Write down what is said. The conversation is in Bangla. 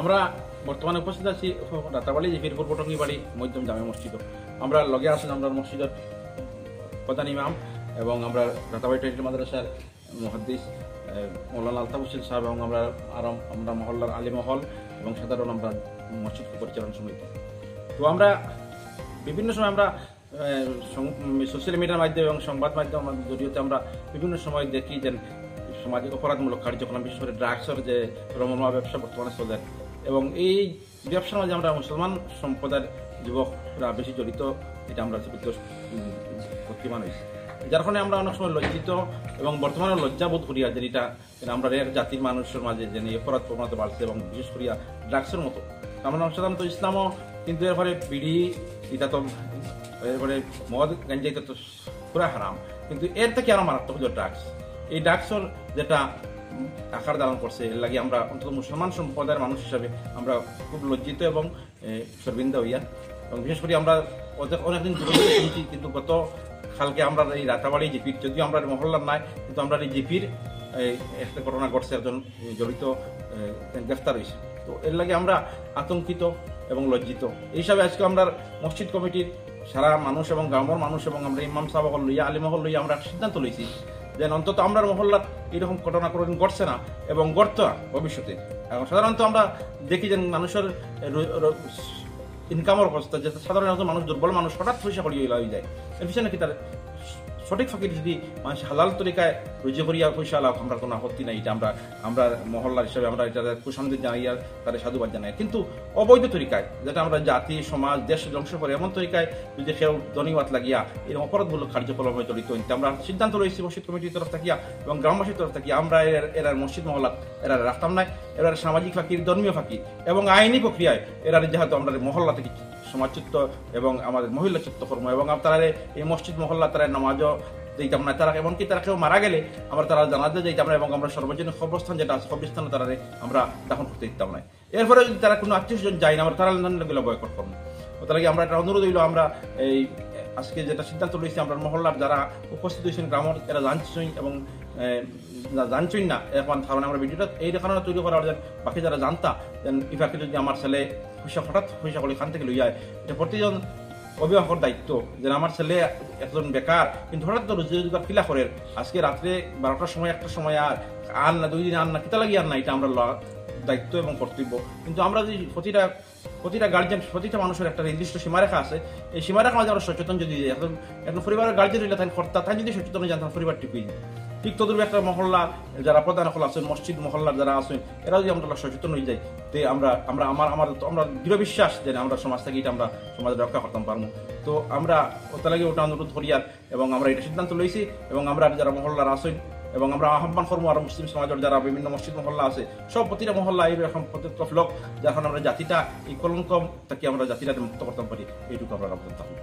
আমরা বর্তমানে উপস্থিত আছি রাতাবাড়ি যে ফিরপুর পটঙ্গি বাড়ি মধ্যম জামে মসজিদ। আমরা লগে আছেন আমরা মসজিদের প্রধান ইমাম এবং আমরা রাতাবাড়ি ট্রেনিং মাদ্রাসার মুহাদ্দিস মৌলানা আলতাফ হোসেন সাহেব এবং আমরা মহল্লার আলী মহল এবং সাধারণ আমরা মসজিদ পরিচালনা সমিতি। তো আমরা বিভিন্ন সময় আমরা সোশ্যাল মিডিয়ার মাধ্যমে এবং সংবাদ মাধ্যমের জড়িয়ে আমরা বিভিন্ন সময় দেখি যে সামাজিক অপরাধমূলক কার্যক্রম, বিশেষ করে ড্রাগসের যে রমরমা ব্যবসা বর্তমানে চলে, এবং এই ব্যবসার মাঝে আমরা মুসলমান সম্প্রদায়ের যুবকরা বেশি জড়িত, এটা আমরা প্রতিমান হয়েছি, যার ফলে আমরা অনেক সময় লজ্জিত এবং বর্তমানে লজ্জাবোধ করিয়া যে এটা আমরা এক জাতির মানুষের মাঝে যে অপরাধ প্রবণতা বাড়ছে এবং বিশেষ করিয়া ড্রাগসের মতো। আমরা সাধারণত ইসলামও কিন্তু এরপরে বিড়ি এটা তো এরপরে মদ গাঞ্জা এটা তো পুরা হারাম, কিন্তু এর থেকে আরো মারাত্মক হলো ড্রাগস। এই ড্রাগসের যেটা আকার ধারণ করছে, এর লাগে আমরা অন্তত মুসলমান সম্প্রদায়ের মানুষ হিসাবে আমরা খুব লজ্জিত এবং শর্মিন্দা হইয়া, এবং বিশেষ করে আমরা অনেকদিন দূরে শুনছি, কিন্তু গত কালকে আমরা এই রাতাবাড়ি জিপির, যদিও আমরা মহল্লার নাই, কিন্তু আমরা এই জিপির একটা ঘটনা ঘটছে, একজন জড়িত গ্রেফতার হয়েছে। তো এর লাগে আমরা আতঙ্কিত এবং লজ্জিত। এই হিসাবে আজকে আমরা মসজিদ কমিটির সারা মানুষ এবং গ্রামের মানুষ এবং আমরা ইমাম সাহেব লইয়া আলিমহল লইয়া আমরা সিদ্ধান্ত লইছি যে অন্তত আমরা মহল্লার এইরকম ঘটনা কোনোদিন ঘটছে না এবং ঘটতো না ভবিষ্যতে। এখন সাধারণত আমরা দেখি যে মানুষের ইনকামের অবস্থা, যে সাধারণত মানুষ দুর্বল মানুষ হঠাৎ পয়সা করিয়ে হয়ে যায়, এর পিছনে কি তার সঠিক ফাঁকি যদি মানুষ হালাল তরিকায় রুজি করিয়া পয়সা লাভ, আমরা কোনো আপত্তি নাই, এটা আমরা মহল্লার হিসাবে আমরা এটা কুসংস্কৃতি জানাইয়া তাদের সাধুবাদ জানাই। কিন্তু অবৈধ তরিকায়, যেটা আমরা জাতি সমাজ দেশ ধ্বংস করে এমন তরিকায় যদি কেউ ধনীবাদ লাগিয়া এরকম অপরাধমূলক কার্যকলাপে জড়িত, আমরা সিদ্ধান্ত রয়েছি মসজিদ কমিটির তরফ থাকিয়া এবং গ্রামবাসীর তরফ থাকিয়া আমরা এরা মসজিদ মহল্লা এরা রাখতাম নাই, এরা সামাজিক ফাঁকি, ধর্মীয় ফাঁকি এবং আইনি প্রক্রিয়ায় এরা যেহেতু আমরা মহল্লা থেকে সমাজচিত্ত এবং আমাদের মহিলা চিত্তকর্ম এবং তারা এই মসজিদ মহল্লা তারা নামাজও দিতাম না, তারা এমনকি তারা কেউ মারা গেলে তারা জানাজা দিতাম না এবং আমরা সর্বজনীন কবরস্থান যেটা আছে কবরস্থানে তারা আমরা দাফন করতে দিতাম না। এরপরে যদি তারা কোনো আত্মীয়স্বজন যায় না, আমরা তারা গুলো বয়কট করবো। তার লাগে আমরা একটা অনুরোধ হইল, আমরা এই আজকে যেটা সিদ্ধান্ত রয়েছে আমরা মহল্লার যারা উপস্থিত হয়েছেন গ্রামের এরা জানছেন এবং জানছেন না, এখন কারণে আমরা ভিডিওটা এই কারণে তৈরি করার বাকি যারা জানতা ইফাকে যদি আমার ছেলে হঠাৎ পয়সা করে এখান থেকে লইয়া, এটা প্রতিজন অভিভাবকের দায়িত্ব যে আমার ছেলে একজন বেকার কিন্তু হঠাৎ তো রোজগার ফিলা করে আজকে রাত্রে 12টার সময় 1টার সময় আর না 2 দিন আর না কিতা লাগি আর না, এটা আমরা দায়িত্ব এবং কর্তব্য। কিন্তু আমরা যদি প্রতিটা গার্জেন, প্রতিটা মানুষের একটা নির্দিষ্ট সীমারেখা আছে, এই সীমারেখা মাঝে আমরা সচেতন যদি একজন পরিবারের গার্জেন হইলে তাই কর্তা তাই যদি সচেতন জানতাম পরিবার টিপি ঠিক তদুর একটা মহল্লা যারা প্রধান হল আছেন, মসজিদ মহল্লার যারা আছেন, এরা যদি আমরা সচেতন হয়ে যাই, তে আমরা দৃঢ় বিশ্বাস যে আমরা সমাজ থেকে এটা আমরা সমাজে রক্ষা করতাম পারবো। তো আমরা ওটা লাগে ওটা অনুরোধ করিয়ার এবং আমরা এটা সিদ্ধান্ত লইছি এবং আমরা যারা মহল্লার আছেন এবং আমরা আহ্বান করবো আর মুসলিম সমাজের যারা বিভিন্ন মসজিদ মহল্লা আছে সব প্রতিটা মহল্লা এইরকম প্রত্যেক লোক, যার আমরা জাতিটা এই কলঙ্ক থেকে আমরা জাতিটাকে মুক্ত করতে পারি, এইটুকু আমরা আবেদন থাকবো।